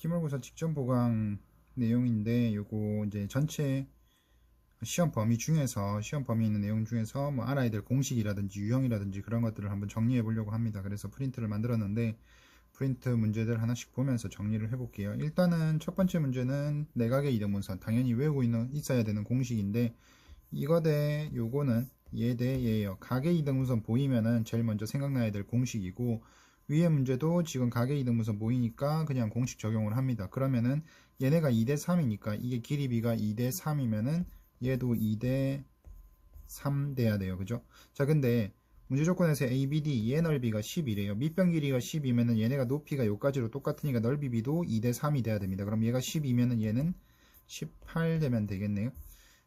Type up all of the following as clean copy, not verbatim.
기말고사 직전 보강 내용인데 요거 이제 전체 시험 범위 중에서 시험 범위에 있는 내용 중에서 뭐 알아야 될 공식이라든지 유형이라든지 그런 것들을 한번 정리해 보려고 합니다. 그래서 프린트를 만들었는데 프린트 문제들 하나씩 보면서 정리를 해 볼게요. 일단은 첫 번째 문제는 내각의 이등분선, 당연히 외우고 있어야 되는 공식인데 이거 대 요거는 얘 대 얘예요. 각의 이등분선 보이면은 제일 먼저 생각나야 될 공식이고, 위에 문제도 지금 각의 이등분선 보이니까 그냥 공식 적용을 합니다. 그러면은 얘네가 2대 3이니까 이게 길이 b가 2대 3이면은 얘도 2대 3 돼야 돼요. 그죠? 자, 근데 문제 조건에서 ABD 얘 넓이가 10이래요. 밑변 길이가 10이면은 얘네가 높이가 요까지로 똑같으니까 넓이 b도 2대 3이 돼야 됩니다. 그럼 얘가 10이면은 얘는 18 되면 되겠네요.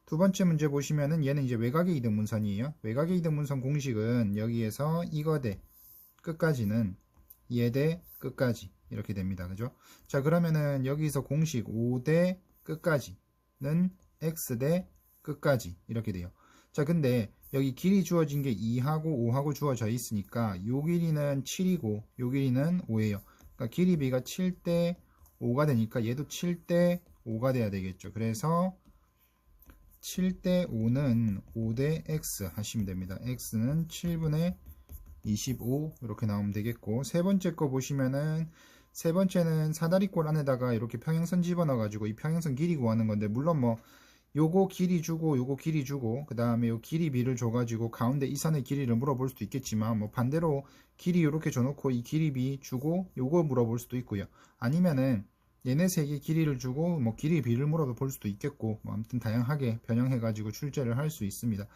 두 번째 문제 보시면은 얘는 이제 외곽의 이등분선이에요. 외곽의 이등분선 공식은 여기에서 이거 대 끝까지는 얘 대 끝까지 이렇게 됩니다. 그죠? 자, 그러면은 여기서 공식 5 대 끝까지는 x 대 끝까지 이렇게 돼요. 자, 근데 여기 길이 주어진 게 2하고 5하고 주어져 있으니까 요 길이는 7이고 요 길이는 5예요. 그러니까 길이 b가 7 대 5가 되니까 얘도 7 대 5가 돼야 되겠죠. 그래서 7 대 5는 5 대 x 하시면 됩니다. x는 7분의 25 이렇게 나오면 되겠고, 세 번째 거 보시면은 세 번째는 사다리꼴 안에다가 이렇게 평행선 집어넣어 가지고 이 평행선 길이 구하는 건데, 물론 뭐 요거 길이 주고 요거 길이 주고 그 다음에 요 길이 b를 줘가지고 가운데 이 선의 길이를 물어볼 수도 있겠지만, 뭐 반대로 길이 요렇게 줘놓고 이 길이 b 주고 요거 물어볼 수도 있고요. 아니면은 얘네 세 개 길이를 주고 뭐 길이 b를 물어볼 수도 있겠고, 뭐 아무튼 다양하게 변형해가지고 출제를 할 수 있습니다.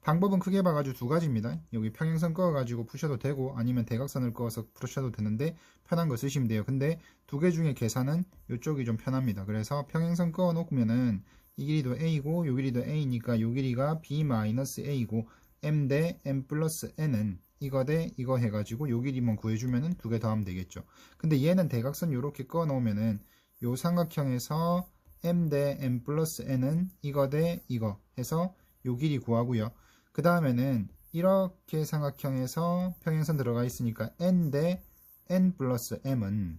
방법은 크게 봐가지고 두 가지입니다. 여기 평행선 그어가지고 푸셔도 되고 아니면 대각선을 그어서 푸셔도 되는데 편한 거 쓰시면 돼요. 근데 두 개 중에 계산은 이쪽이 좀 편합니다. 그래서 평행선 그어 놓으면은 이 길이도 a고 요 길이도 a니까 요 길이가 b-a고 m 대 m 플러스 n은 이거 대 이거 해가지고 요 길이만 구해주면은 두 개 더하면 되겠죠. 근데 얘는 대각선 요렇게 그어 놓으면은 요 삼각형에서 m 대 m 플러스 n은 이거 대 이거 해서 요 길이 구하고요. 그 다음에는 이렇게 삼각형에서 평행선 들어가 있으니까 n 대 n 플러스 m은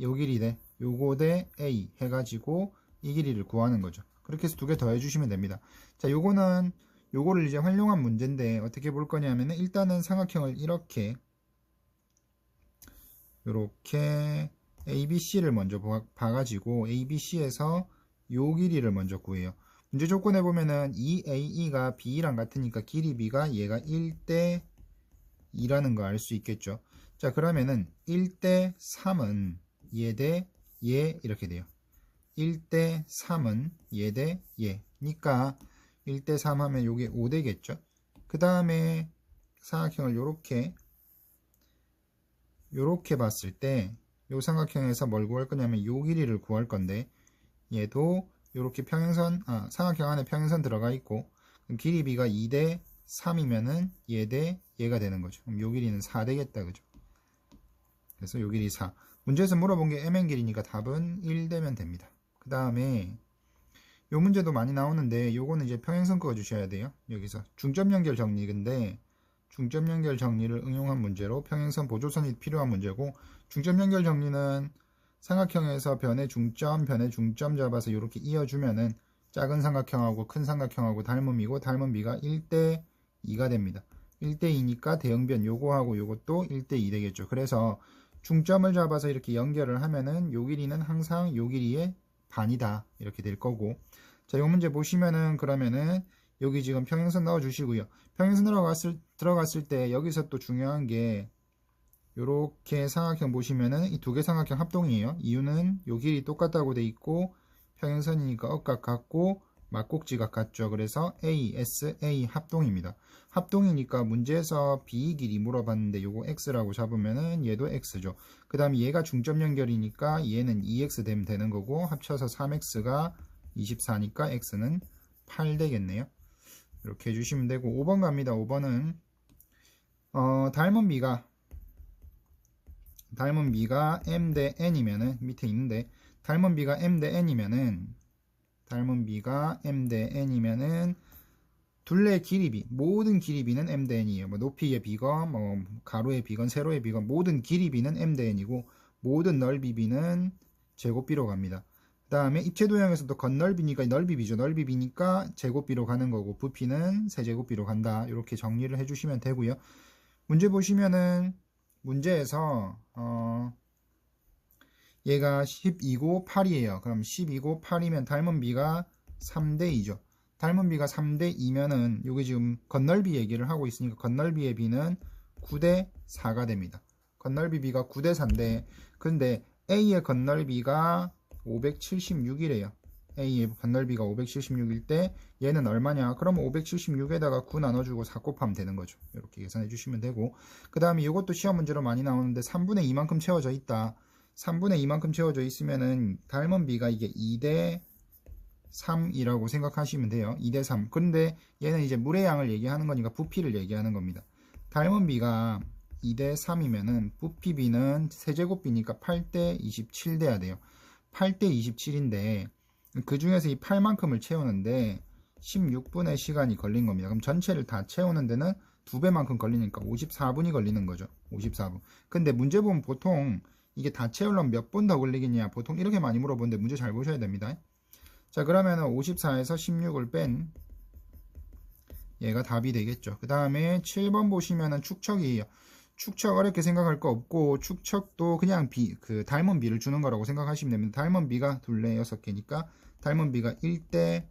요 길이 대 요거 대 a 해가지고 이 길이를 구하는 거죠. 그렇게 해서 두 개 더해 주시면 됩니다. 자, 요거는 요거를 이제 활용한 문제인데 어떻게 볼 거냐면은 일단은 삼각형을 이렇게 요렇게 ABC를 먼저 봐가지고 ABC에서 요 길이를 먼저 구해요. 문제 조건에 보면은 이 AE가 B랑 같으니까 길이 B가 얘가 1대 2라는 거 알 수 있겠죠. 자, 그러면은 1대 3은 얘 대 얘 이렇게 돼요. 1대 3은 얘 대 얘니까 1대 3 하면 요게 5 되겠죠. 그 다음에 삼각형을 요렇게 봤을 때 요 삼각형에서 뭘 구할 거냐면 요 길이를 구할 건데, 얘도 요렇게 삼각형 안에 평행선 들어가 있고 길이 b가 2대 3이면은 얘 대 얘가 되는 거죠. 그럼 요 길이는 4 되겠다. 그죠? 그래서 요 길이 4. 문제에서 물어본 게 mn 길이니까 답은 1 되면 됩니다. 그 다음에 요 문제도 많이 나오는데 요거는 이제 평행선 그어 주셔야 돼요. 여기서 중점 연결 정리인데 중점 연결 정리를 응용한 문제로 평행선 보조선이 필요한 문제고, 중점 연결 정리는 삼각형에서 변의 중점 잡아서 이렇게 이어주면은 작은 삼각형하고 큰 삼각형하고 닮음이고 닮은 b가 1대 2가 됩니다. 1대 2니까 대응변 요거하고 요것도 1대 2 되겠죠. 그래서 중점을 잡아서 이렇게 연결을 하면은 요 길이는 항상 요 길이의 반이다 이렇게 될 거고, 자, 요 문제 보시면은 그러면은 여기 지금 평행선 넣어 주시고요. 평행선 들어갔을 때 여기서 또 중요한 게 요렇게 삼각형 보시면은 이 두 개 삼각형 합동이에요. 이유는 요 길이 똑같다고 돼 있고 평행선이니까 억각 같고 막곡지각 같죠. 그래서 ASA 합동입니다. 합동이니까 문제에서 B 길이 물어봤는데 요거 X라고 잡으면은 얘도 X죠. 그 다음에 얘가 중점 연결이니까 얘는 2X 되면 되는 거고, 합쳐서 3X가 24니까 X는 8 되겠네요. 이렇게 해주시면 되고, 5번 갑니다. 5번은 닮은 b가 m 대 n이면은 밑에 있는데, 닮은 b가 m 대 n이면은 둘레의 길이 b, 모든 길이 b는 m 대 n이에요. 뭐 높이의 b건 뭐 가로의 b건 세로의 b건 모든 길이 b는 m 대 n이고 모든 넓이 b는 제곱비로 갑니다. 그 다음에 입체도형에서도 건널비니까 넓이비죠. 넓이비니까 제곱비로 가는 거고 부피는 세제곱비로 간다. 이렇게 정리를 해주시면 되고요. 문제 보시면은 문제에서 얘가 12고 8이에요. 그럼 12고 8이면 닮은 비가 3대 2죠. 닮은 비가 3대 2면은 여기 지금 건널비 얘기를 하고 있으니까 건널비의 비는 9대 4가 됩니다. 건널비 비가 9대 4인데 근데 A의 건널비가 576이래요. A의 건널비가 576일 때 얘는 얼마냐? 그럼 576에다가 9 나눠주고 4 곱하면 되는 거죠. 이렇게 계산해 주시면 되고 그 다음에 이것도 시험 문제로 많이 나오는데 3분의 2만큼 채워져 있다. 3분의 2만큼 채워져 있으면은 닮은 비가 이게 2대 3이라고 생각하시면 돼요. 2대 3. 근데 얘는 이제 물의 양을 얘기하는 거니까 부피를 얘기하는 겁니다. 닮은 비가 2대 3이면은 부피 비는 세제곱비니까 8대 27 돼야 돼요. 8대 27인데 그 중에서 이 8만큼을 채우는데 16분의 시간이 걸린 겁니다. 그럼 전체를 다 채우는 데는 2배만큼 걸리니까 54분이 걸리는 거죠. 54분. 근데 문제 보면 보통 이게 다 채우려면 몇 분 더 걸리겠냐? 보통 이렇게 많이 물어보는데 문제 잘 보셔야 됩니다. 자, 그러면 54에서 16을 뺀 얘가 답이 되겠죠. 그 다음에 7번 보시면은 축척이에요. 축척 어렵게 생각할 거 없고 축척도 그냥 닮은 비를 주는 거라고 생각하시면 됩니다. 닮은 비가 둘레 6개니까 닮은 비가 1대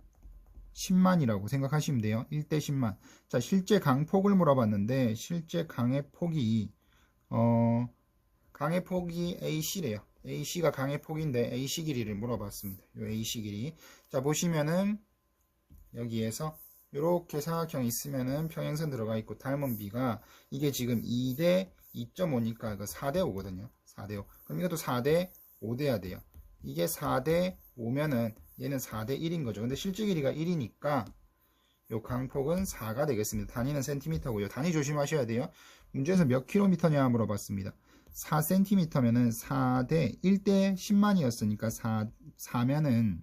10만이라고 생각하시면 돼요. 1대 10만. 자, 실제 강폭을 물어봤는데 실제 강의 폭이 강의 폭이 AC래요. AC가 강의 폭인데 AC 길이를 물어봤습니다. 요 AC 길이. 자, 보시면은 여기에서 이렇게 삼각형이 있으면은 평행선 들어가 있고 닮은 비가 이게 지금 2대 2.5니까 그 4대 5거든요. 4대 5. 그럼 이것도 4대 5 돼야 돼요. 이게 4대 5면은 얘는 4대 1인 거죠. 근데 실제 길이가 1이니까 요 강폭은 4가 되겠습니다. 단위는 센티미터고요. 단위 조심하셔야 돼요. 문제에서 몇 킬로미터냐 물어봤습니다. 4cm면은 4대 1대 10만이었으니까 4면은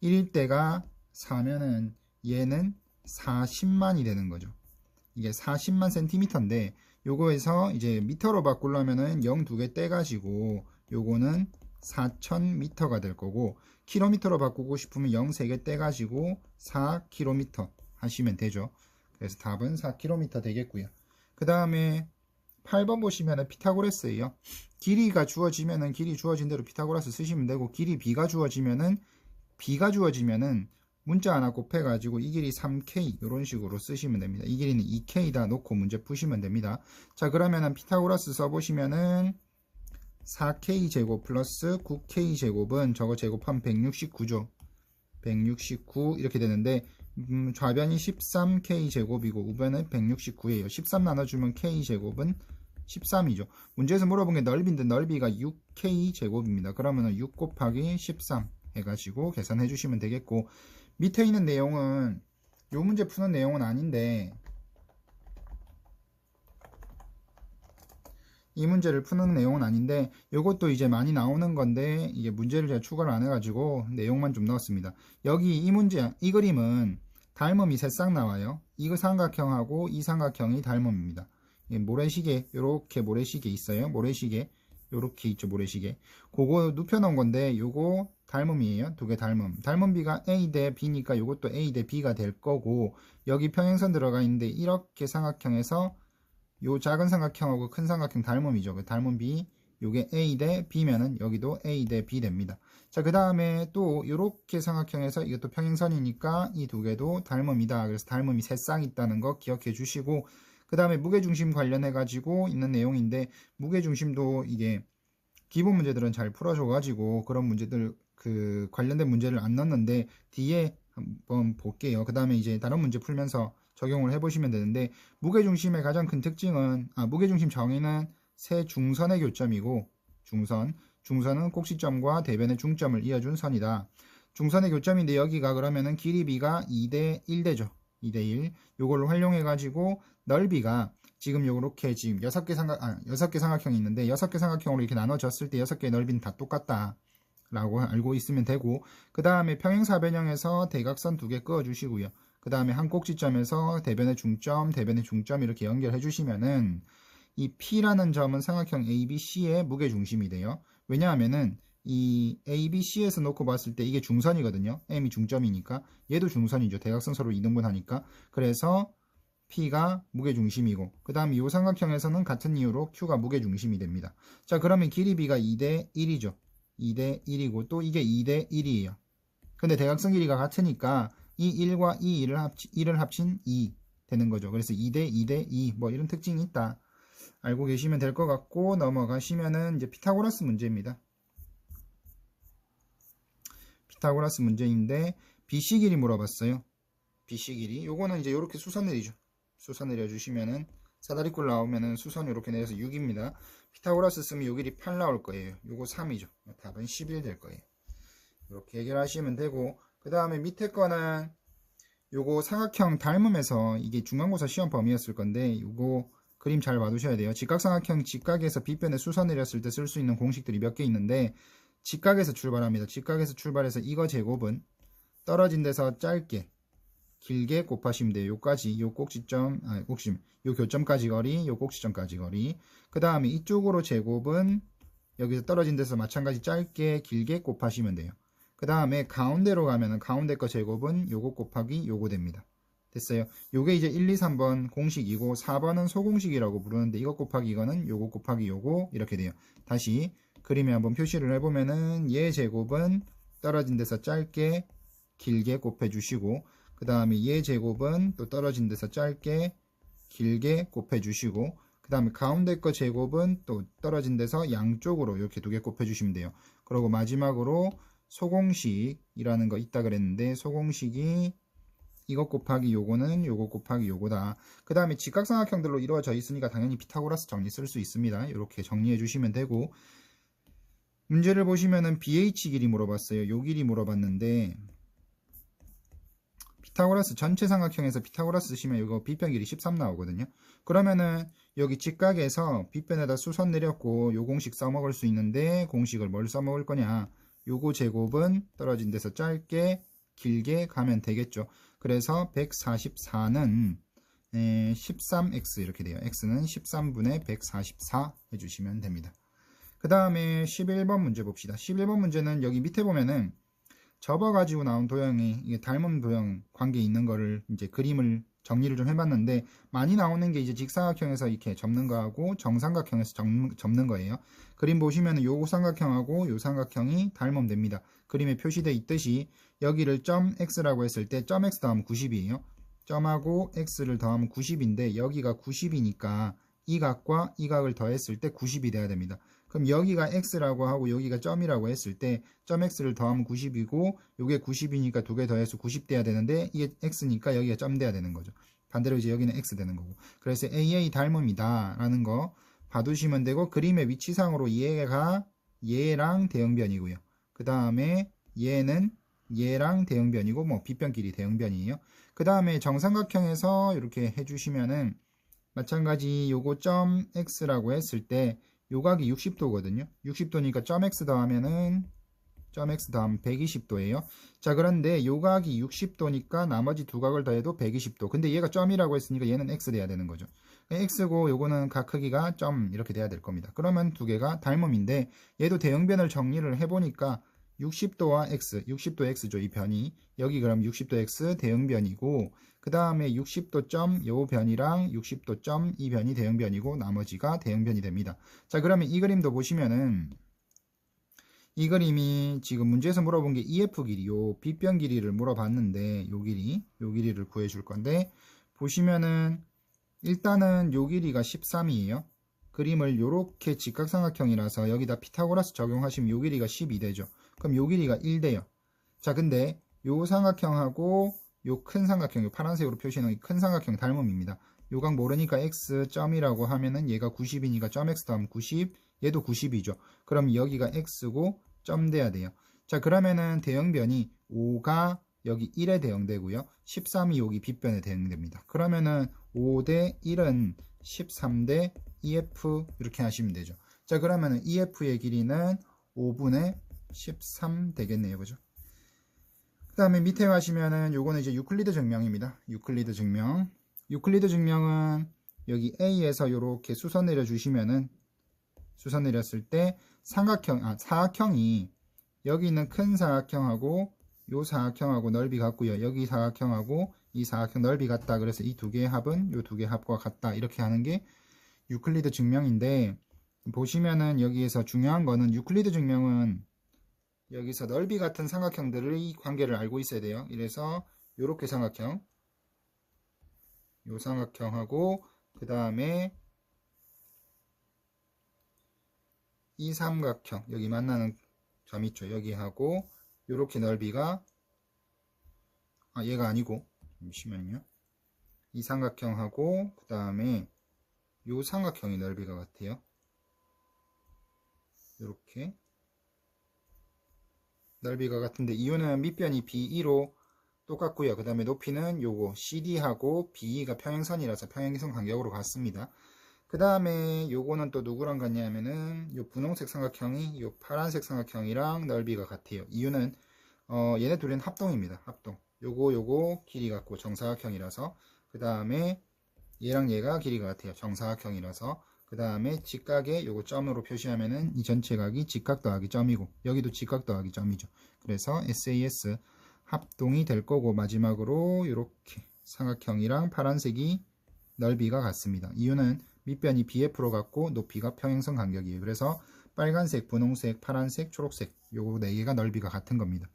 1일 때가 4면은 얘는 40만이 되는 거죠. 이게 40만 센티미터인데 요거에서 이제 미터로 바꾸려면은 0 2개 떼가지고 요거는 4000미터가 될 거고 킬로미터로 바꾸고 싶으면 0 3개 떼가지고 4km 하시면 되죠. 그래서 답은 4km 되겠고요. 그 다음에 8번 보시면은 피타고라스예요. 길이가 주어지면은 길이 주어진 대로 피타고라스 쓰시면 되고 길이 B가 주어지면은 문자 하나 곱해가지고 이 길이 3K 이런 식으로 쓰시면 됩니다. 이 길이는 2K다 놓고 문제 푸시면 됩니다. 자, 그러면은 피타고라스 써보시면은 4K 제곱 플러스 9K 제곱은 저거 제곱하면 169죠. 169 이렇게 되는데 좌변이 13K 제곱이고 우변은 169예요. 13 나눠주면 K 제곱은 13이죠. 문제에서 물어본 게 넓이인데 넓이가 6K 제곱입니다. 그러면 6 곱하기 13 해가지고 계산해 주시면 되겠고 밑에 있는 내용은 요 문제 푸는 내용은 아닌데 이 문제를 푸는 내용은 아닌데 요것도 이제 많이 나오는 건데 이게 문제를 제가 추가를 안 해가지고 내용만 좀 넣었습니다. 여기 이 문제 이 그림은 닮음이 새싹 나와요. 이 삼각형하고 이 삼각형이 닮음입니다. 모래시계 요렇게 모래시계 있어요. 모래시계 요렇게 있죠. 모래시계 그거 눕혀놓은 건데 요거 닮음이에요. 두 개 닮음. 닮은 비가 A 대 B니까 요것도 A 대 B가 될 거고 여기 평행선 들어가 있는데 이렇게 삼각형에서 요 작은 삼각형하고 큰 삼각형 닮음이죠. 그 닮은 B 요게 A 대 B면은 여기도 A 대 B 됩니다. 자, 그 다음에 또 요렇게 삼각형에서 이것도 평행선이니까 이 두 개도 닮음이다. 그래서 닮음이 세 쌍 있다는 거 기억해 주시고 그 다음에 무게중심 관련해 가지고 있는 내용인데 무게중심도 이게 기본 문제들은 잘 풀어줘 가지고 그런 문제들 관련된 문제를 안 넣었는데 뒤에 한번 볼게요. 그 다음에 이제 다른 문제 풀면서 적용을 해보시면 되는데 무게중심의 가장 큰 특징은 무게중심 정의는 세 중선의 교점이고 중선은 꼭지점과 대변의 중점을 이어준 선이다. 중선의 교점인데 여기가 그러면은 길이 B가 2대 1 되죠. 2대 1 요걸로 활용해 가지고 넓이가 지금 요렇게 지금 6개 삼각형이 있는데 6개 삼각형으로 이렇게 나눠졌을 때 6개의 넓이는 다 똑같다 라고 알고 있으면 되고 그 다음에 평행사변형에서 대각선 2개 그어 주시고요. 그 다음에 한 꼭지점에서 대변의 중점 이렇게 연결해 주시면은 이 P라는 점은 삼각형 ABC의 무게중심이 돼요. 왜냐하면은 이 ABC에서 놓고 봤을 때 이게 중선이거든요. M이 중점이니까. 얘도 중선이죠. 대각선 서로 이등분하니까. 그래서 P가 무게중심이고 그 다음에 이 삼각형에서는 같은 이유로 Q가 무게중심이 됩니다. 자, 그러면 길이 B가 2대 1이죠. 2대 1이고 또 이게 2대 1이에요. 근데 대각선 길이가 같으니까 이 1과 이 1을 합친 2 되는 거죠. 그래서 2대 2대 2 뭐 이런 특징이 있다. 알고 계시면 될 것 같고 넘어가시면은 이제 피타고라스 문제입니다. 피타고라스 문제인데 BC 길이 물어봤어요. BC 길이. 요거는 이제 이렇게 수선 내리죠. 수선 내려주시면은 사다리꼴 나오면은 수선 이렇게 내려서 6입니다. 피타고라스 쓰면 요 길이 8 나올 거예요. 요거 3이죠. 답은 11 될 거예요. 이렇게 해결하시면 되고 그 다음에 밑에 거는 요거 삼각형 닮음에서 이게 중간고사 시험 범위였을 건데 요거 그림 잘 봐두셔야 돼요. 직각삼각형 직각에서 빗변에 수선 내렸을 때 쓸 수 있는 공식들이 몇 개 있는데 직각에서 출발합니다. 직각에서 출발해서 이거 제곱은 떨어진 데서 짧게 길게 곱하시면 돼요. 요까지 요 꼭지점 요 교점까지 거리 요 꼭지점까지 거리 그 다음에 이쪽으로 제곱은 여기서 떨어진 데서 마찬가지 짧게 길게 곱하시면 돼요. 그 다음에 가운데로 가면은 가운데 거 제곱은 요거 곱하기 요거 됩니다. 됐어요. 요게 이제 1, 2, 3번 공식이고 4번은 소공식이라고 부르는데 이거 곱하기 이거는 요거 곱하기 요거 이렇게 돼요. 다시 그림에 한번 표시를 해보면은 얘 제곱은 떨어진 데서 짧게 길게 곱해 주시고 그 다음에 얘 제곱은 또 떨어진 데서 짧게 길게 곱해 주시고 그 다음에 가운데 거 제곱은 또 떨어진 데서 양쪽으로 이렇게 두 개 곱해 주시면 돼요. 그리고 마지막으로 소공식이라는 거 있다 그랬는데 소공식이 이거 곱하기 요거는 요거 곱하기 요거다. 그 다음에 직각삼각형들로 이루어져 있으니까 당연히 피타고라스 정리 쓸 수 있습니다. 이렇게 정리해 주시면 되고 문제를 보시면은 BH 길이 물어봤어요. 요 길이 물어봤는데 피타고라스 전체 삼각형에서 피타고라스 쓰시면 이거 빗변 길이 13 나오거든요. 그러면은 여기 직각에서 빗변에다 수선 내렸고 요 공식 써먹을 수 있는데 공식을 뭘 써먹을 거냐. 요거 제곱은 떨어진 데서 짧게 길게 가면 되겠죠. 그래서 144는 13x 이렇게 돼요. x는 13분의 144 해주시면 됩니다. 그 다음에 11번 문제 봅시다. 11번 문제는 여기 밑에 보면은 접어가지고 나온 도형이 이게 닮은 도형 관계 있는 거를 이제 그림을 정리를 좀 해봤는데 많이 나오는 게 이제 직사각형에서 이렇게 접는 거하고 정삼각형에서 접는 거예요. 그림 보시면 요 삼각형하고 요 삼각형이 닮으면 됩니다. 그림에 표시되어 있듯이 여기를 점 x라고 했을 때 점 x 더하면 90이에요. 점하고 x를 더하면 90인데 여기가 90이니까 이 각과 이 각을 더했을 때 90이 돼야 됩니다. 그럼 여기가 x라고 하고 여기가 점이라고 했을 때 점 x를 더하면 90이고 요게 90이니까 두 개 더해서 90 돼야 되는데 이게 x니까 여기가 점 돼야 되는 거죠. 반대로 이제 여기는 x 되는 거고. 그래서 AA 닮음이다 라는 거 봐두시면 되고 그림의 위치상으로 얘가 얘랑 대응변이고요. 그 다음에 얘는 얘랑 대응변이고 뭐 빗변끼리 대응변이에요. 그 다음에 정삼각형에서 이렇게 해주시면은 마찬가지 요거 점 x라고 했을 때 요각이 60도거든요. 60도니까 점 x 더하면은 점 x 더하면 120도예요. 자, 그런데 요각이 60도니까 나머지 두 각을 더해도 120도. 근데 얘가 점이라고 했으니까 얘는 x 돼야 되는 거죠. x고 요거는 각 크기가 점 이렇게 돼야 될 겁니다. 그러면 두 개가 닮음인데 얘도 대응변을 정리를 해보니까 60도와 x, 60도 x죠. 이 변이. 여기 그럼 60도 x 대응변이고 그 다음에 60도 점 요 변이랑 60도 점 이 변이 대응변이고 나머지가 대응변이 됩니다. 자, 그러면 이 그림도 보시면은 이 그림이 지금 문제에서 물어본 게 EF 길이, 요 빗변 길이를 물어봤는데 요 길이를 구해줄 건데 보시면은 일단은 요 길이가 13이에요. 그림을 요렇게 직각삼각형이라서 여기다 피타고라스 적용하시면 요 길이가 12 되죠. 그럼 요 길이가 1 돼요. 자, 근데 요 삼각형하고 요 큰 삼각형, 요 파란색으로 표시해놓은 큰 삼각형 닮음입니다. 요각 모르니까 x점이라고 하면은 얘가 90이니까 점 x 더하면 90, 얘도 90이죠. 그럼 여기가 x고 점 돼야 돼요. 자, 그러면은 대응변이 5가 여기 1에 대응되고요. 13이 여기 빗변에 대응됩니다. 그러면은 5대 1은 13대 EF 이렇게 하시면 되죠. 자, 그러면은 EF의 길이는 5분의 13 되겠네요. 그죠? 그 다음에 밑에 가시면은 요거는 이제 유클리드 증명입니다. 유클리드 증명. 유클리드 증명은 여기 A에서 이렇게 수선 내려 주시면은 수선 내렸을 때 사각형이 여기 있는 큰 사각형하고 요 사각형하고 넓이 같고요. 여기 사각형하고 이 사각형 넓이 같다. 그래서 이 두 개의 합은 요 두 개의 합과 같다. 이렇게 하는 게 유클리드 증명인데, 보시면은 여기에서 중요한 거는 유클리드 증명은 여기서 넓이 같은 삼각형들의 관계를 알고 있어야 돼요. 이래서 요렇게 삼각형, 요 삼각형하고 그 다음에 이 삼각형 여기 만나는 점 있죠. 여기하고 요렇게 넓이가 얘가 아니고 잠시만요. 이 삼각형하고 그 다음에 요 삼각형이 넓이가 같아요. 요렇게 넓이가 같은데 이유는 밑변이 B2로 똑같고요. 그 다음에 높이는 요거 CD하고 BE가 평행선이라서 평행선 간격으로 같습니다. 그 다음에 요거는 또 누구랑 같냐면은 요 분홍색 삼각형이 요 파란색 삼각형이랑 넓이가 같아요. 이유는 얘네 둘은 합동입니다. 합동. 요거 길이 같고 정사각형이라서. 그 다음에 얘랑 얘가 길이가 같아요. 정사각형이라서. 그 다음에 직각에 요거 점으로 표시하면은 이 전체 각이 직각 더하기 점이고 여기도 직각 더하기 점이죠. 그래서 SAS 합동이 될 거고, 마지막으로 이렇게 삼각형이랑 파란색이 넓이가 같습니다. 이유는 밑변이 BF로 같고 높이가 평행선 간격이에요. 그래서 빨간색, 분홍색, 파란색, 초록색 요 4개가 넓이가 같은 겁니다.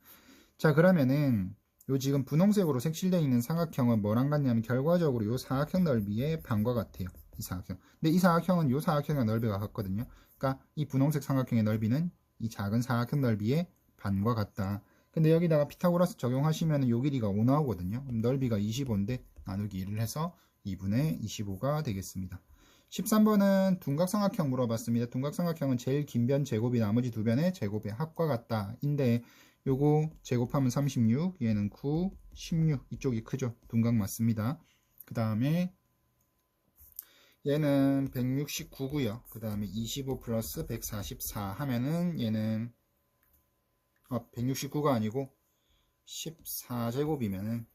자, 그러면은 요 지금 분홍색으로 색칠되어 있는 삼각형은 뭐랑 같냐면 결과적으로 요 사각형 넓이의 반과 같아요. 이 사각형. 근데 이 사각형은 요 사각형의 넓이가 같거든요. 그러니까 이 분홍색 삼각형의 넓이는 이 작은 사각형 넓이의 반과 같다. 근데 여기다가 피타고라스 적용하시면 요 길이가 5 나오거든요. 그럼 넓이가 25인데 나누기 1을 해서 2분의 25가 되겠습니다. 13번은 둔각삼각형 물어봤습니다. 둔각삼각형은 제일 긴 변 제곱이 나머지 두 변의 제곱의 합과 같다. 인데 요거 제곱하면 36, 얘는 9, 16. 이쪽이 크죠. 둔각 맞습니다. 그 다음에 얘는 169고요. 그 다음에 25 플러스 144 하면은 얘는 169가 아니고 14제곱이면은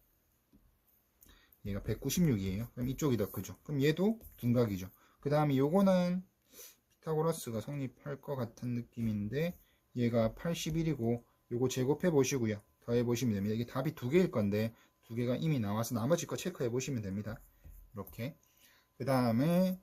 얘가 196이에요. 그럼 이쪽이 더 크죠. 그럼 얘도 둔각이죠. 그 다음에 요거는 피타고라스가 성립할 것 같은 느낌인데 얘가 81이고 요거 제곱해 보시고요. 더해 보시면 됩니다. 이게 답이 두 개일 건데 두 개가 이미 나와서 나머지 거 체크해 보시면 됩니다. 이렇게. 그 다음에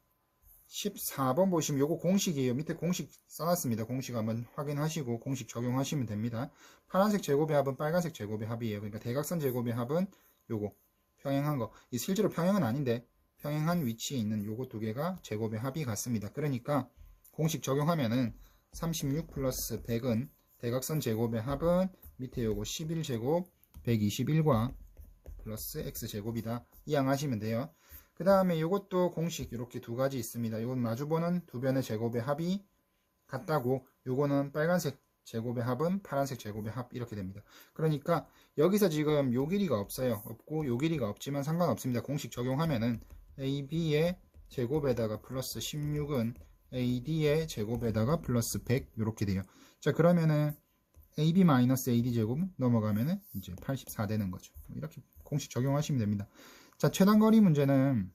14번 보시면 요거 공식이에요. 밑에 공식 써놨습니다. 공식 한번 확인하시고 공식 적용하시면 됩니다. 파란색 제곱의 합은 빨간색 제곱의 합이에요. 그러니까 대각선 제곱의 합은 요거 평행한 거. 이 실제로 평행은 아닌데 평행한 위치에 있는 요거 두 개가 제곱의 합이 같습니다. 그러니까 공식 적용하면은 36 플러스 100은 대각선 제곱의 합은 밑에 요거 11제곱 121과 플러스 x제곱이다. 이항하시면 돼요. 그 다음에 이것도 공식 이렇게 두 가지 있습니다. 이건 마주보는 두 변의 제곱의 합이 같다고, 요거는 빨간색 제곱의 합은 파란색 제곱의 합 이렇게 됩니다. 그러니까 여기서 지금 요 길이가 없어요. 없고 요 길이가 없지만 상관없습니다. 공식 적용하면은 AB의 제곱에다가 플러스 16은 AD의 제곱에다가 플러스 100 이렇게 돼요. 자, 그러면은 AB 마이너스 AD 제곱 넘어가면은 이제 84 되는 거죠. 이렇게 공식 적용하시면 됩니다. 자, 최단거리 문제는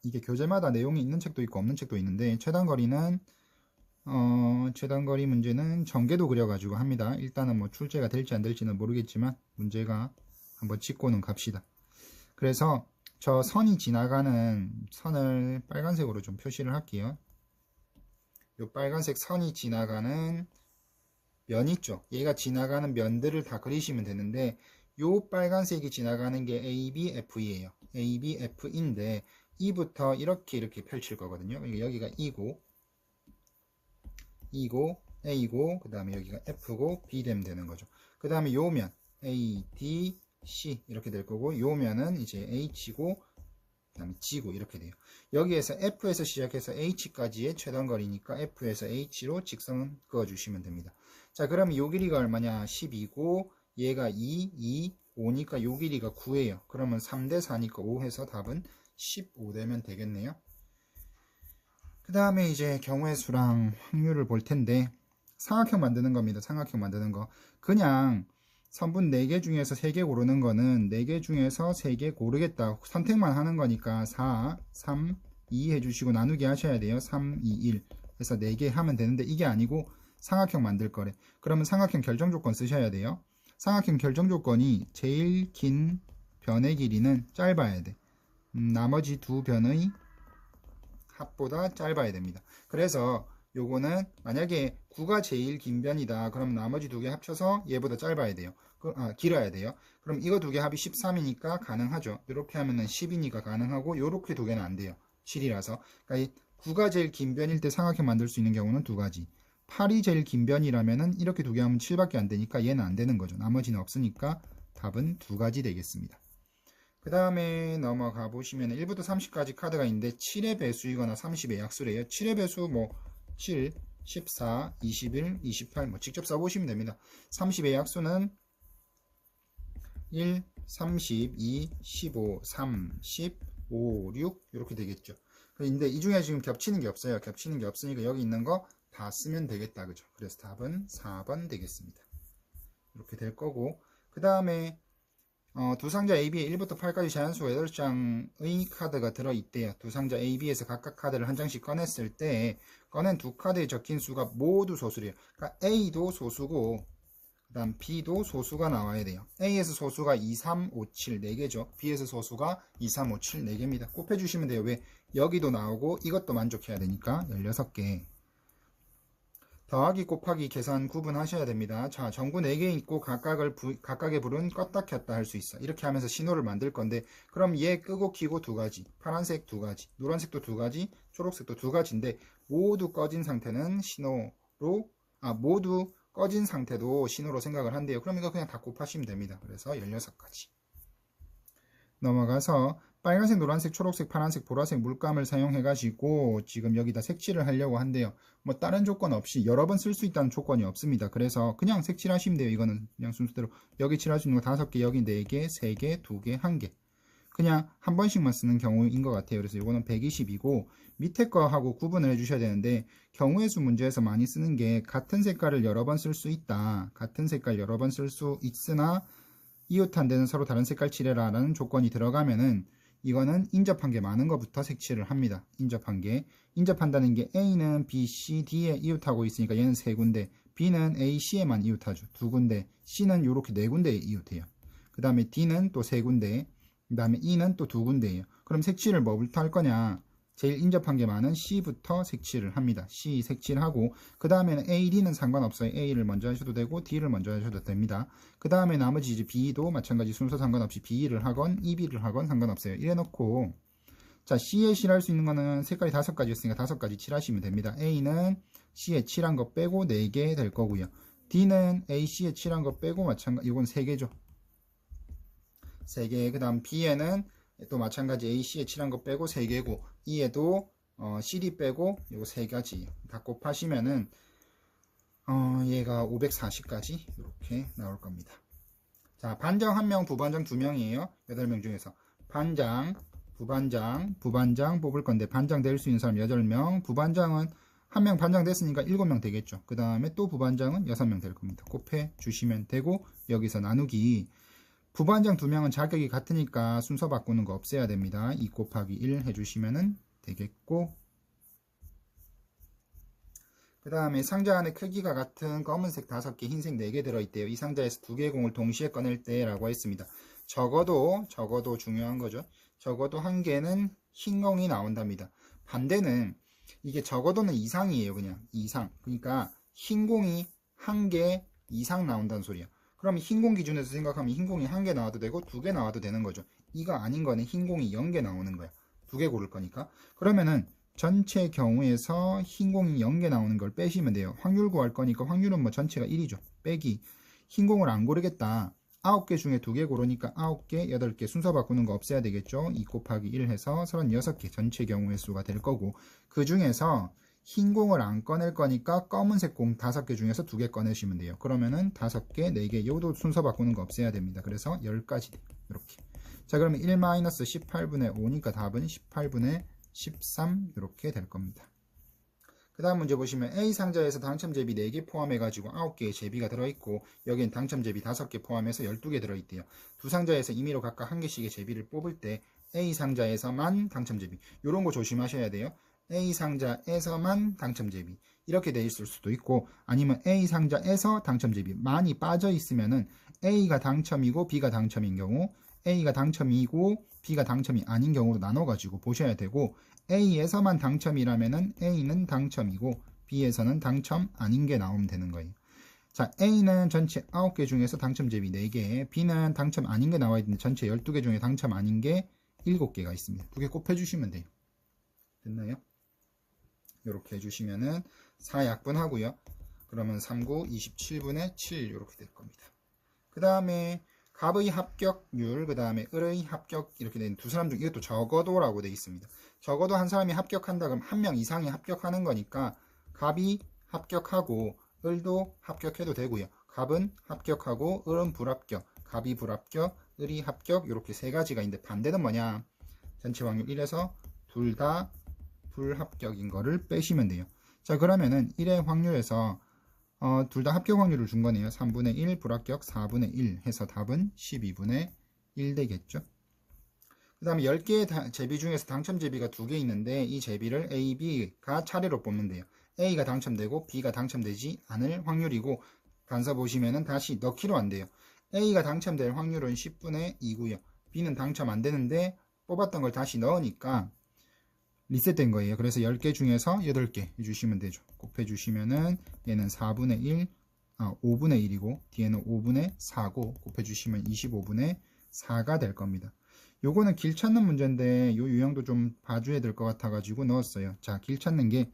이게 교재마다 내용이 있는 책도 있고 없는 책도 있는데 최단거리는 최단거리 문제는 전개도 그려가지고 합니다. 일단은 뭐 출제가 될지 안 될지는 모르겠지만 문제가 한번 짚고는 갑시다. 그래서 저 선이 지나가는 선을 빨간색으로 좀 표시를 할게요. 요 빨간색 선이 지나가는 면 있죠. 얘가 지나가는 면들을 다 그리시면 되는데 요 빨간색이 지나가는 게 ABFE예요. ABF인데 E부터 이렇게 펼칠 거거든요. 그러니까 여기가 E고 A고 그 다음에 여기가 F고 B 되면 되는 거죠. 그 다음에 요 면 A, D, C 이렇게 될 거고 요 면은 이제 H고 그 다음에 G고 이렇게 돼요. 여기에서 F에서 시작해서 H까지의 최단거리니까 F에서 H로 직선을 그어주시면 됩니다. 자, 그러면 요 길이가 얼마냐? 12고 얘가 2, 5니까 요 길이가 9예요. 그러면 3대 4니까 5 해서 답은 15 되면 되겠네요. 그 다음에 이제 경우의 수랑 확률을 볼 텐데 삼각형 만드는 겁니다. 삼각형 만드는 거. 그냥 선분 4개 중에서 3개 고르는 거는 4개 중에서 3개 고르겠다. 선택만 하는 거니까 4, 3, 2 해주시고 나누기 하셔야 돼요. 3, 2, 1 해서 4개 하면 되는데 이게 아니고 삼각형 만들 거래. 그러면 삼각형 결정 조건 쓰셔야 돼요. 삼각형 결정 조건이 제일 긴 변의 길이는 짧아야 돼. 나머지 두 변의 합보다 짧아야 됩니다. 그래서 요거는 만약에 9가 제일 긴 변이다. 그럼 나머지 두 개 합쳐서 얘보다 짧아야 돼요. 길어야 돼요. 그럼 이거 두 개 합이 13이니까 가능하죠. 이렇게 하면은 10이니까 가능하고 요렇게 두 개는 안 돼요. 7이라서. 그러니까 9가 제일 긴 변일 때 삼각형 만들 수 있는 경우는 두 가지. 8이 제일 긴 변이라면은 이렇게 두 개 하면 7밖에 안 되니까 얘는 안 되는 거죠. 나머지는 없으니까 답은 두 가지 되겠습니다. 그 다음에 넘어가 보시면 1부터 30까지 카드가 있는데 7의 배수이거나 30의 약수래요. 7의 배수 뭐 7, 14, 21, 28 뭐 직접 써보시면 됩니다. 30의 약수는 1, 32, 15, 30, 5, 6 이렇게 되겠죠. 근데 이 중에 지금 겹치는 게 없어요. 겹치는 게 없으니까 여기 있는 거 다 쓰면 되겠다. 그죠? 그래서 답은 4번 되겠습니다. 이렇게 될 거고 그 다음에 두 상자 AB에 1부터 8까지 자연수 8장의 카드가 들어있대요. 두 상자 AB에서 각각 카드를 한 장씩 꺼냈을 때 꺼낸 두 카드에 적힌 수가 모두 소수래요. 그러니까 A도 소수고 그 다음 B도 소수가 나와야 돼요. A에서 소수가 2, 3, 5, 7 4개죠. B에서 소수가 2, 3, 5, 7 4개입니다. 곱해주시면 돼요. 왜? 여기도 나오고 이것도 만족해야 되니까 16개. 더하기 곱하기 계산 구분하셔야 됩니다. 자, 전구 4개 있고 각각의 불은 껐다 켰다 할 수 있어. 이렇게 하면서 신호를 만들 건데 그럼 얘 끄고 켜고 두 가지, 파란색 두 가지, 노란색도 두 가지, 초록색도 두 가지인데 모두 꺼진 상태는 신호로 모두 꺼진 상태도 신호로 생각을 한대요. 그럼 이거 그냥 다 곱하시면 됩니다. 그래서 16가지. 넘어가서 빨간색, 노란색, 초록색, 파란색, 보라색 물감을 사용해 가지고 지금 여기다 색칠을 하려고 한대요. 뭐 다른 조건 없이 여러 번 쓸 수 있다는 조건이 없습니다. 그래서 그냥 색칠하시면 돼요. 이거는 그냥 순서대로 여기 칠할 수 있는 거 5개, 여기 4개, 3개, 2개, 1개. 그냥 한 번씩만 쓰는 경우인 것 같아요. 그래서 이거는 120이고 밑에 거하고 구분을 해주셔야 되는데 경우의 수 문제에서 많이 쓰는 게 같은 색깔을 여러 번 쓸 수 있다. 같은 색깔 여러 번 쓸 수 있으나 이웃한 데는 서로 다른 색깔 칠해라 라는 조건이 들어가면은 이거는 인접한 게 많은 것부터 색칠을 합니다. 인접한다는 게 A는 B, C, D에 이웃하고 있으니까 얘는 3군데, B는 A, C에만 이웃하죠. 2군데, C는 이렇게 4군데에 이웃해요. 그 다음에 D는 또 3군데, 그 다음에 E는 또 2군데예요. 그럼 색칠을 뭐부터 할 거냐? 제일 인접한 게 많은 C부터 색칠을 합니다. C 색칠하고 그 다음에는 A, D는 상관없어요. A를 먼저 하셔도 되고 D를 먼저 하셔도 됩니다. 그 다음에 나머지 이제 B도 마찬가지 순서 상관없이 B를 하건 EB를 하건 상관없어요. 이래 놓고 자 C에 칠할 수 있는 거는 색깔이 5가지였으니까 5가지 칠하시면 됩니다. A는 C에 칠한 거 빼고 4개 될 거고요. D는 A, C에 칠한 거 빼고 마찬가지 이건 3개죠. 3개. 그 다음 B에는 또 마찬가지 A, C에 칠한 거 빼고 3개고 E에도 CD 빼고 이거 3가지 다 곱하시면은 얘가 540까지 이렇게 나올 겁니다. 자, 반장 1명, 부반장 2명이에요. 8명 중에서 반장, 부반장 뽑을 건데 반장 될 수 있는 사람 8명, 부반장은 1명 반장 됐으니까 7명 되겠죠. 그 다음에 또 부반장은 6명 될 겁니다. 곱해 주시면 되고 여기서 나누기 부반장 2명은 자격이 같으니까 순서 바꾸는 거 없애야 됩니다. 2 곱하기 1 해주시면 되겠고 그 다음에 상자 안에 크기가 같은 검은색 5개, 흰색 4개 들어있대요. 이 상자에서 2개의 공을 동시에 꺼낼 때 라고 했습니다. 적어도 중요한 거죠. 적어도 1개는 흰 공이 나온답니다. 반대는 이게 적어도는 이상이에요. 그냥 이상. 그러니까 흰 공이 1개 이상 나온다는 소리야. 그럼 흰 공 기준에서 생각하면 흰 공이 1개 나와도 되고 2개 나와도 되는 거죠. 이거 아닌 거는 흰 공이 0개 나오는 거야. 2개 고를 거니까. 그러면은 전체 경우에서 흰 공이 0개 나오는 걸 빼시면 돼요. 확률 구할 거니까 확률은 뭐 전체가 1이죠. 빼기. 흰 공을 안 고르겠다. 9개 중에 2개 고르니까 9개, 8개 순서 바꾸는 거 없애야 되겠죠. 2 곱하기 1 해서 36개 전체 경우의 수가 될 거고 그 중에서 흰 공을 안 꺼낼 거니까 검은색 공 5개 중에서 2개 꺼내시면 돼요. 그러면은 5개, 4개, 요도 순서 바꾸는 거 없애야 됩니다. 그래서 10가지 돼요. 이렇게. 자, 그러면 1-18분의 5니까 답은 18분의 13 이렇게 될 겁니다. 그 다음 문제 보시면 A 상자에서 당첨제비 4개 포함해가지고 9개의 제비가 들어있고 여기엔 당첨제비 5개 포함해서 12개 들어있대요. 두 상자에서 임의로 각각 1개씩의 제비를 뽑을 때 A 상자에서만 당첨제비. 이런 거 조심하셔야 돼요. A 상자에서만 당첨제비. 이렇게 돼 있을 수도 있고, 아니면 A 상자에서 당첨제비. 많이 빠져 있으면은 A가 당첨이고 B가 당첨인 경우, A가 당첨이고 B가 당첨이 아닌 경우로 나눠가지고 보셔야 되고, A에서만 당첨이라면은 A는 당첨이고 B에서는 당첨 아닌 게 나오면 되는 거예요. 자, A는 전체 9개 중에서 당첨제비 4개, B는 당첨 아닌 게 나와 있는데 전체 12개 중에 당첨 아닌 게 7개가 있습니다. 2개 곱해주시면 돼요. 됐나요? 이렇게 해주시면은 4약분 하고요. 그러면 3구 27분의 7 이렇게 될 겁니다. 그 다음에 갑의 합격률, 그 다음에 을의 합격 이렇게 된 두 사람 중 이것도 적어도라고 되어 있습니다. 적어도 한 사람이 합격한다 그러면 한 명 이상이 합격하는 거니까 갑이 합격하고 을도 합격해도 되고요. 갑은 합격하고 을은 불합격, 갑이 불합격, 을이 합격 이렇게 세 가지가 있는데 반대는 뭐냐? 전체 확률 1에서 둘 다 불합격인 거를 빼시면 돼요. 자, 그러면은 1의 확률에서 둘 다 합격 확률을 준 거네요. 3분의 1 불합격 4분의 1 해서 답은 12분의 1 되겠죠. 그 다음에 10개의 제비 중에서 당첨 제비가 2개 있는데 이 제비를 A, B가 차례로 뽑는 돼요. A가 당첨되고 B가 당첨되지 않을 확률이고 간서 보시면은 다시 넣기로 안 돼요. A가 당첨될 확률은 10분의 2고요. B는 당첨 안 되는데 뽑았던 걸 다시 넣으니까 리셋된 거예요. 그래서 10개 중에서 8개 해주시면 되죠. 곱해주시면은 얘는 4분의 1, 5분의 1이고 뒤에는 5분의 4고 곱해주시면 25분의 4가 될 겁니다. 요거는 길 찾는 문제인데 요 유형도 좀 봐줘야 될 것 같아가지고 넣었어요. 자, 길 찾는 게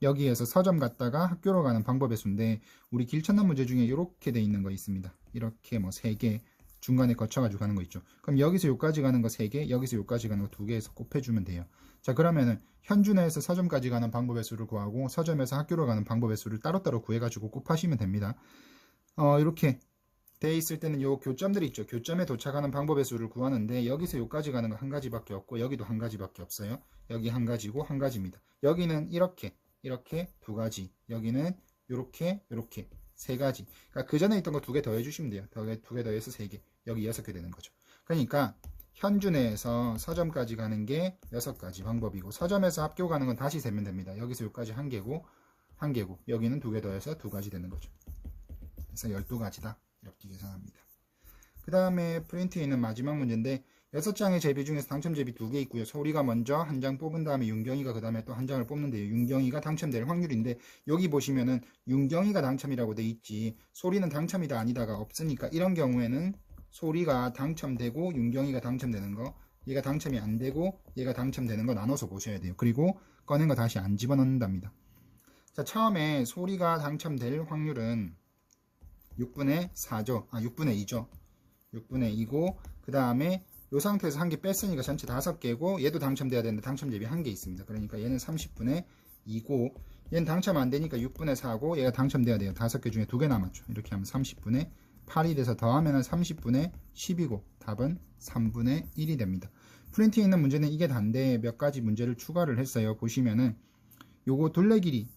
여기에서 서점 갔다가 학교로 가는 방법의 수인데 우리 길 찾는 문제 중에 이렇게 돼 있는 거 있습니다. 이렇게 뭐 3개 중간에 거쳐가지고 가는 거 있죠. 그럼 여기서 여기까지 가는 거 3개, 여기서 여기까지 가는 거 2개에서 곱해주면 돼요. 자, 그러면은 현준에서 서점까지 가는 방법의 수를 구하고 서점에서 학교로 가는 방법의 수를 따로따로 구해가지고 곱하시면 됩니다. 이렇게 돼 있을 때는 요 교점들이 있죠. 교점에 도착하는 방법의 수를 구하는데 여기서 여기까지 가는 거 한 가지밖에 없고 여기도 한 가지밖에 없어요. 여기 한 가지고 한 가지입니다. 여기는 이렇게 두 가지, 여기는 요렇게 세 가지. 그러니까 그 전에 있던 거 2개 더해 주시면 돼요. 2개 더해서 3개, 여기 6개 되는 거죠. 그러니까 현준에서 서점까지 가는 게 6가지 방법이고 서점에서 학교 가는 건 다시 세면 됩니다. 여기서 여기까지 1개고 여기는 2개 더해서 2가지 되는 거죠. 그래서 12가지다 이렇게 계산합니다. 그 다음에 프린트에 있는 마지막 문제인데 6장의 제비 중에서 당첨 제비 2개 있고요. 소리가 먼저 한 장 뽑은 다음에 윤경이가 그 다음에 또 한 장을 뽑는데요. 윤경이가 당첨될 확률인데 여기 보시면은 윤경이가 당첨이라고 돼 있지 소리는 당첨이다 아니다가 없으니까 이런 경우에는 소리가 당첨되고 윤경이가 당첨되는 거, 얘가 당첨이 안 되고 얘가 당첨되는 거 나눠서 보셔야 돼요. 그리고 꺼낸 거 다시 안 집어넣는답니다. 자, 처음에 소리가 당첨될 확률은 6분의 4죠. 6분의 2죠. 6분의 2고 그 다음에 이 상태에서 한 개 뺐으니까 전체 5개고 얘도 당첨돼야 되는데 당첨 제비 1개 있습니다. 그러니까 얘는 30분의 2고 얘는 당첨 안 되니까 6분의 4고 얘가 당첨돼야 돼요. 5개 중에 2개 남았죠. 이렇게 하면 30분의 8이 돼서 더하면 30분의 10이고 답은 3분의 1이 됩니다. 프린트에 있는 문제는 이게 단데 몇 가지 문제를 추가를 했어요. 보시면은 요거 둘레 길이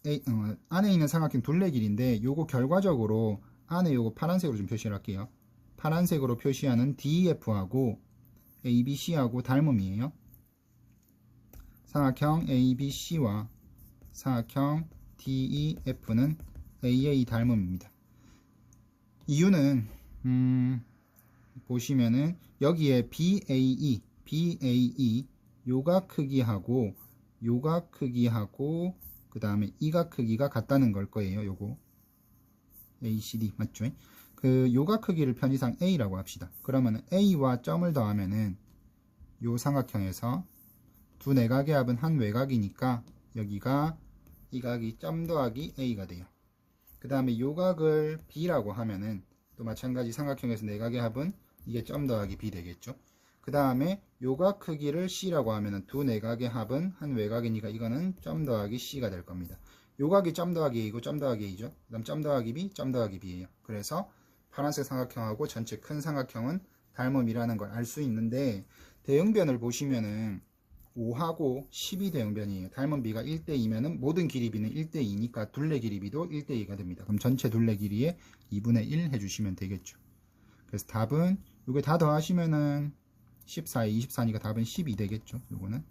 안에 있는 삼각형 둘레 길인데 요거 결과적으로 안에 요거 파란색으로 좀 표시를 할게요. 파란색으로 표시하는 DEF하고 ABC하고 닮음이에요. 삼각형 ABC와 삼각형 DEF는 AA 닮음입니다. 이유는 보시면은 여기에 BAE 요각 크기하고 그 다음에 이각 크기가 같다는 걸 거예요. 요거 ACD 맞죠? 그 요각 크기를 편의상 A라고 합시다. 그러면 A와 점을 더하면은 요 삼각형에서 두 내각의 합은 한 외곽이니까 여기가 이 각이 점 더하기 A가 돼요. 그 다음에 요각을 B라고 하면은 또 마찬가지 삼각형에서 내각의 합은 이게 점 더하기 B 되겠죠. 그 다음에 요각 크기를 C라고 하면은 두 내각의 합은 한 외곽이니까 이거는 점 더하기 C가 될 겁니다. 요각이 점 더하기 A고 점 더하기 A죠. 그 다음 점 더하기 B, 점 더하기 B예요. 그래서 파란색 삼각형하고 전체 큰 삼각형은 닮음이라는 걸 알 수 있는데 대응변을 보시면은 5하고 12 대응변이에요. 닮은 B가 1대2면은 모든 길이 B는 1대2니까 둘레 길이 B도 1대2가 됩니다. 그럼 전체 둘레 길이에 2분의 1 해주시면 되겠죠. 그래서 답은 이게 다 더하시면은 14에 24니까 답은 12 되겠죠. 요거는.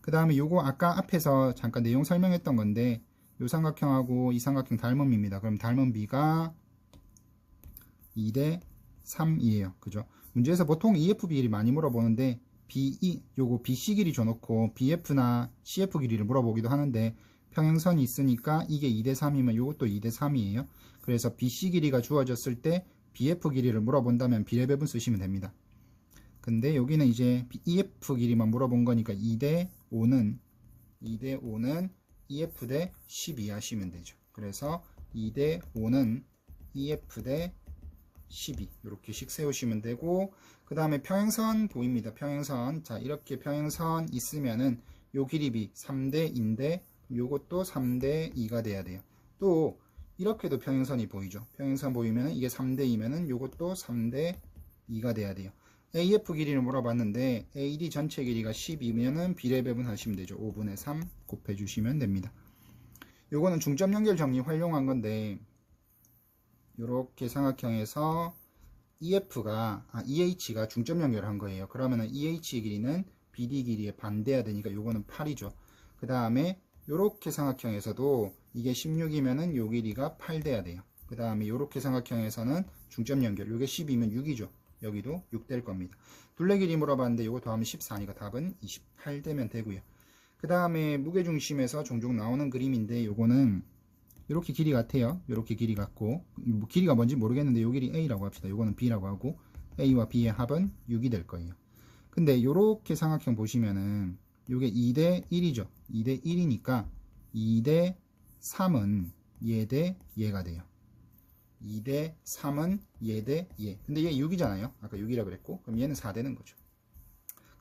그 다음에 요거 아까 앞에서 잠깐 내용 설명했던 건데 요 삼각형하고 이 삼각형 닮음입니다. 그럼 닮은 B가 2대 3이에요. 그죠? 문제에서 보통 EF 비를 많이 물어보는데 요거 BC 길이 줘놓고 BF나 CF 길이를 물어보기도 하는데 평행선이 있으니까 이게 2대 3이면 요것도 2대 3이에요. 그래서 BC 길이가 주어졌을 때 BF 길이를 물어본다면 비례 배분 쓰시면 됩니다. 근데 여기는 이제 EF 길이만 물어본 거니까 2대 5는 EF 대 12 하시면 되죠. 그래서 2대 5는 EF 대 12 이렇게씩 세우시면 되고, 그 다음에 평행선 보입니다. 평행선. 자, 이렇게 평행선 있으면은 요 길이 B 3대 2인데 요것도 3대 2가 돼야 돼요. 또 이렇게도 평행선이 보이죠. 평행선 보이면은 이게 3대 2면은 요것도 3대 2가 돼야 돼요. AF 길이를 물어봤는데 AD 전체 길이가 12면은 비례 배분하시면 되죠. 5분의 3 곱해 주시면 됩니다. 요거는 중점 연결 정리 활용한 건데, 요렇게 삼각형에서 EH가 중점 연결한 거예요. 그러면은 EH 길이는 BD 길이에 반대해야 되니까 요거는 8이죠. 그 다음에 요렇게 삼각형에서도 이게 16이면은 요 길이가 8 돼야 돼요. 그 다음에 요렇게 삼각형에서는 중점 연결, 요게 10이면 6이죠. 여기도 6 될 겁니다. 둘레 길이 물어봤는데 요거 더하면 14니까 답은 28 되면 되고요. 그 다음에 무게중심에서 종종 나오는 그림인데 요거는 이렇게 길이 같아요. 이렇게 길이 같고, 뭐 길이가 뭔지 모르겠는데 요 길이 A라고 합시다. 요거는 B라고 하고 A와 B의 합은 6이 될 거예요. 근데 요렇게 삼각형 보시면은 요게 2대 1이죠. 2대 1이니까 2대 3은 얘 대 얘가 돼요. 2대 3은 얘 대 얘. 근데 얘 6이잖아요. 아까 6이라고 그랬고, 그럼 얘는 4 되는 거죠.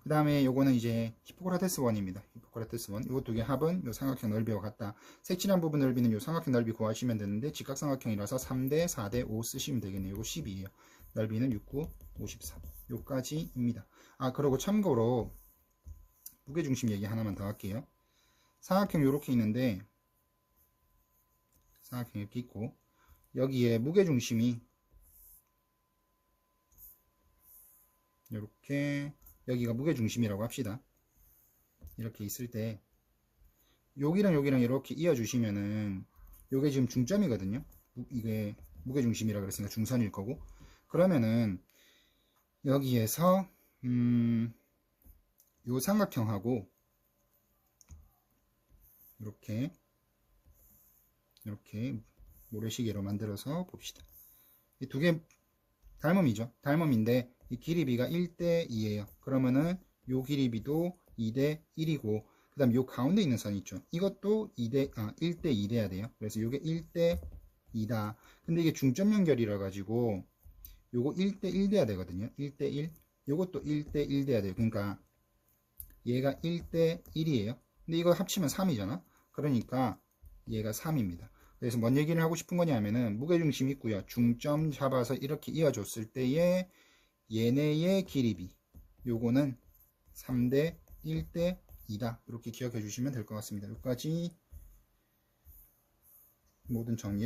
그 다음에 요거는 이제 히포크라테스 원입니다. 히포크라테스 원. 요 두 개 합은 요 삼각형 넓이와 같다. 색칠한 부분 넓이는 요 삼각형 넓이 구하시면 되는데 직각삼각형이라서 3대 4대 5 쓰시면 되겠네요. 요거 10이에요. 넓이는 6, 9, 54. 요까지입니다. 그리고 참고로 무게중심 얘기 하나만 더 할게요. 삼각형 요렇게 있는데, 삼각형 이렇게 있고 여기에 무게중심이 요렇게, 여기가 무게중심이라고 합시다. 이렇게 있을 때 여기랑 여기랑 이렇게 이어주시면은 요게 지금 중점이거든요. 이게 무게중심이라 그랬으니까 중선일 거고, 그러면은 여기에서 요 삼각형하고 이렇게 모래시계로 만들어서 봅시다. 이 두 개 닮음이죠. 닮음인데 이 길이비가 1대 2예요. 그러면은 요 길이비도 2대 1이고, 그 다음 요 가운데 있는 선 있죠. 이것도 1대 2 돼야 돼요. 그래서 요게 1대 2다. 근데 이게 중점 연결이라 가지고 요거 1대 1 돼야 되거든요. 1대 1. 요것도 1대 1 돼야 돼요. 그러니까 얘가 1대 1이에요. 근데 이거 합치면 3이잖아. 그러니까 얘가 3입니다. 그래서 뭔 얘기를 하고 싶은 거냐면은 무게중심 있고요. 중점 잡아서 이렇게 이어줬을 때의 얘네의 길이비, 요거는 3대 1대 2다. 이렇게 기억해 주시면 될 것 같습니다. 여기까지 모든 정리